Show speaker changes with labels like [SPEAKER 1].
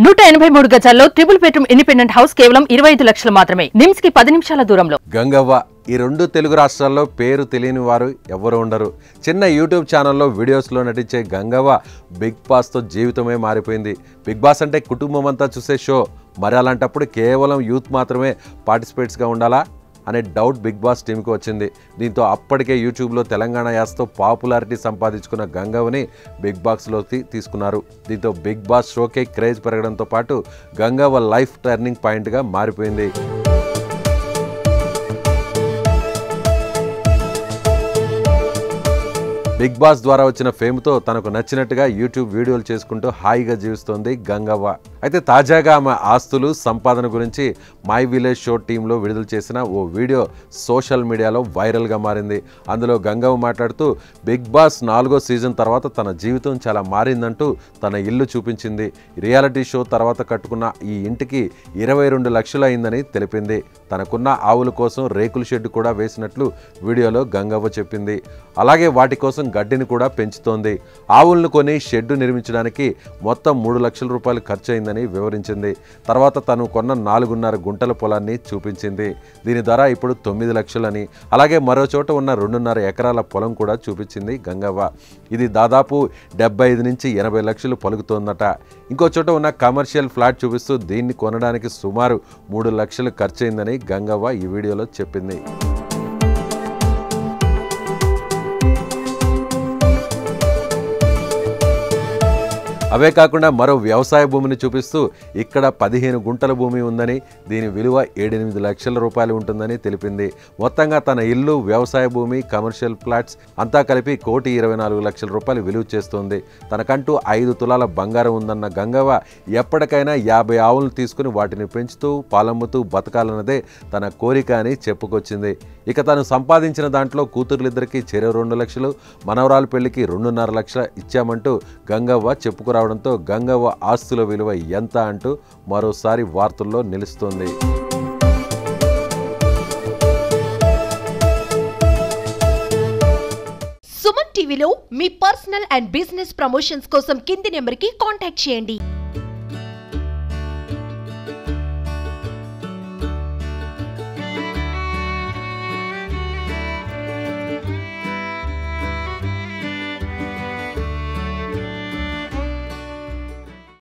[SPEAKER 1] 183 గజాల్లో triple bedroom independent house కేవలం 25 లక్షలు మాత్రమే. నిమ్స్ కి 10 నిమిషాల దూరంలో.
[SPEAKER 2] గంగవ్వ ఈ రెండు తెలుగు రాష్ట్రాల్లో పేరు తెలియని వారు ఎవరు ఉండరు. చిన్న యూట్యూబ్ ఛానల్లో వీడియోస్లో నటించే గంగవ్వ బిగ్ బాస్తో జీవితమే మారిపోయింది. బిగ్ బాస్ అంటే కుటుంబం అంతా చూసే షో. మరి అలాంటప్పుడు కేవలం యూత్ మాత్రమే పార్టిసిపేట్స్గా ఉండాలా అనే డౌట్ బిగ్ బాస్ టీంకి వచ్చింది. దీంతో అప్పటికే యూట్యూబ్లో తెలంగాణ యాసతో పాపులారిటీ సంపాదించుకున్న గంగవ్వని బిగ్ బాస్లోకి తీసుకున్నారు. దీంతో బిగ్ బాస్ షోకే క్రేజ్ పెరగడంతో పాటు గంగవ్వ లైఫ్ టర్నింగ్ పాయింట్గా మారిపోయింది. బిగ్ బాస్ ద్వారా వచ్చిన ఫేమ్తో తనకు నచ్చినట్టుగా యూట్యూబ్ వీడియోలు చేసుకుంటూ హాయిగా జీవిస్తోంది గంగవ్వ. అయితే తాజాగా ఆమె ఆస్తులు సంపాదన గురించి మై విలేజ్ షో టీంలో విడుదల చేసిన ఓ వీడియో సోషల్ మీడియాలో వైరల్గా మారింది. అందులో గంగవ్వ మాట్లాడుతూ బిగ్ బాస్ 4వ సీజన్ తర్వాత తన జీవితం చాలా మారిందంటూ తన ఇల్లు చూపించింది. రియాలిటీ షో తర్వాత కట్టుకున్న ఈ ఇంటికి 22 లక్షలు అయిందని తెలిపింది. తనకున్న ఆవుల కోసం రేకుల షెడ్ కూడా వేసినట్లు వీడియోలో గంగవ్వ చెప్పింది. అలాగే వాటి కోసం గడ్డిని కూడా పెంచుతోంది. ఆవులను కొని షెడ్డు నిర్మించడానికి మొత్తం 3 లక్షల రూపాయలు ఖర్చు అయిందని వివరించింది. తర్వాత తను కొన్న 4.5 గుంటల పొలాన్ని చూపించింది. దీని ధర ఇప్పుడు 9 లక్షలని, అలాగే మరో చోట ఉన్న 2.5 ఎకరాల పొలం కూడా చూపించింది గంగవ్వ. ఇది దాదాపు 75 నుంచి 80 లక్షలు పలుకుతోందట. ఇంకో చోట ఉన్న కమర్షియల్ ఫ్లాట్ చూపిస్తూ దీన్ని కొనడానికి సుమారు 3 లక్షలు ఖర్చు అయిందని గంగవ్వ ఈ వీడియోలో చెప్పింది. అవే కాకుండా మరో వ్యవసాయ భూమిని చూపిస్తూ ఇక్కడ 15 గుంటల భూమి ఉందని, దీని విలువ 7-8 లక్షల రూపాయలు ఉంటుందని తెలిపింది. మొత్తంగా తన ఇల్లు, వ్యవసాయ భూమి, కమర్షియల్ ఫ్లాట్స్ అంతా కలిపి 1,24 లక్షల రూపాయలు విలువ చేస్తోంది. తనకంటూ 5 తులాల బంగారం ఉందన్న గంగవ్వ ఎప్పటికైనా 50 ఆవులను తీసుకుని వాటిని పెంచుతూ పాలమ్ముతూ బతకాలన్నదే తన కోరిక అని చెప్పుకొచ్చింది. ఇక తను సంపాదించిన దాంట్లో కూతుర్లిద్దరికీ చెరో 2 లక్షలు, మనవరాలు పెళ్లికి 2.5 లక్షలు ఇచ్చామంటూ గంగవ్వ చెప్పుకురావడంతో గంగవ్వ ఆస్తుల విలువ ఎంత అంటూ మరోసారి వార్తల్లో నిలుస్తోంది.
[SPEAKER 3] సుమన్ టీవీలో మీ పర్సనల్ అండ్ బిజినెస్ ప్రమోషన్స్ కోసం కింది నెంబర్కి కాంటాక్ట్ చేయండి.